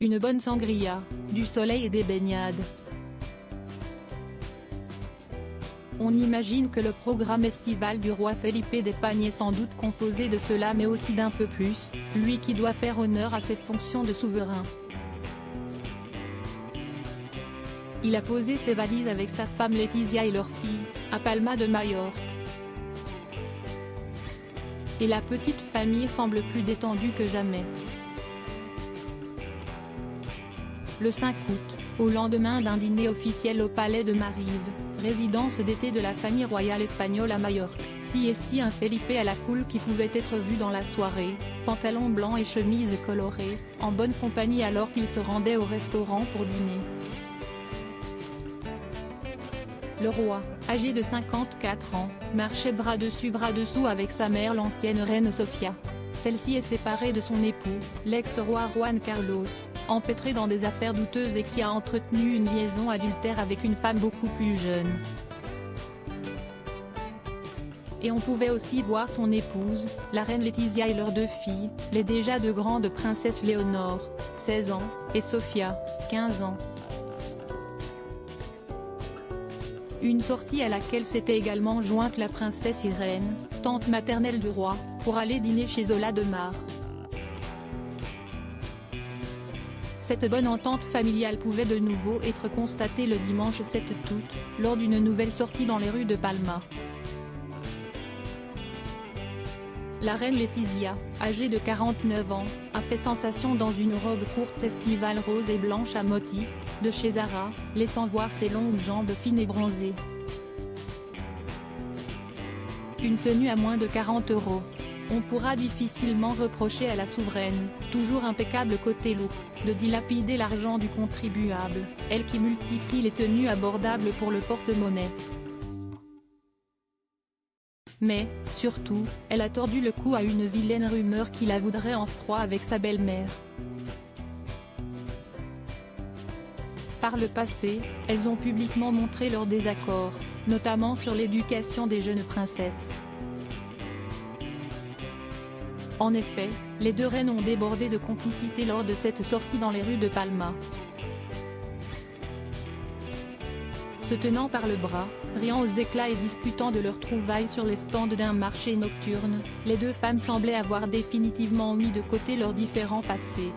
une bonne sangria, du soleil et des baignades. On imagine que le programme estival du roi Felipe d'Espagne est sans doute composé de cela mais aussi d'un peu plus, lui qui doit faire honneur à ses fonctions de souverain. Il a posé ses valises avec sa femme Letizia et leur fille, à Palma de Majorque. Et la petite famille semble plus détendue que jamais. Le 5 août, au lendemain d'un dîner officiel au palais de Marive, résidence d'été de la famille royale espagnole à Majorque, siesti un Felipe à la cool qui pouvait être vu dans la soirée, pantalon blanc et chemise colorée, en bonne compagnie alors qu'il se rendait au restaurant pour dîner. Le roi, âgé de 54 ans, marchait bras dessus bras dessous avec sa mère l'ancienne reine Sofia. Celle-ci est séparée de son époux, l'ex-roi Juan Carlos, empêtré dans des affaires douteuses et qui a entretenu une liaison adultère avec une femme beaucoup plus jeune. Et on pouvait aussi voir son épouse, la reine Letizia et leurs deux filles, les déjà de grandes princesses Léonore, 16 ans, et Sofia, 15 ans. Une sortie à laquelle s'était également jointe la princesse Irène, tante maternelle du roi, pour aller dîner chez Zola de Mar. Cette bonne entente familiale pouvait de nouveau être constatée le dimanche 7 août, lors d'une nouvelle sortie dans les rues de Palma. La reine Letizia, âgée de 49 ans, a fait sensation dans une robe courte estivale rose et blanche à motifs, de chez Zara, laissant voir ses longues jambes fines et bronzées. Une tenue à moins de 40 €. On pourra difficilement reprocher à la souveraine, toujours impeccable côté look, de dilapider l'argent du contribuable, elle qui multiplie les tenues abordables pour le porte-monnaie. Mais, surtout, elle a tordu le cou à une vilaine rumeur qui la voudrait en froid avec sa belle-mère. Par le passé, elles ont publiquement montré leur désaccord, notamment sur l'éducation des jeunes princesses. En effet, les deux reines ont débordé de complicité lors de cette sortie dans les rues de Palma. Se tenant par le bras, riant aux éclats et discutant de leurs trouvailles sur les stands d'un marché nocturne, les deux femmes semblaient avoir définitivement mis de côté leurs différends passés.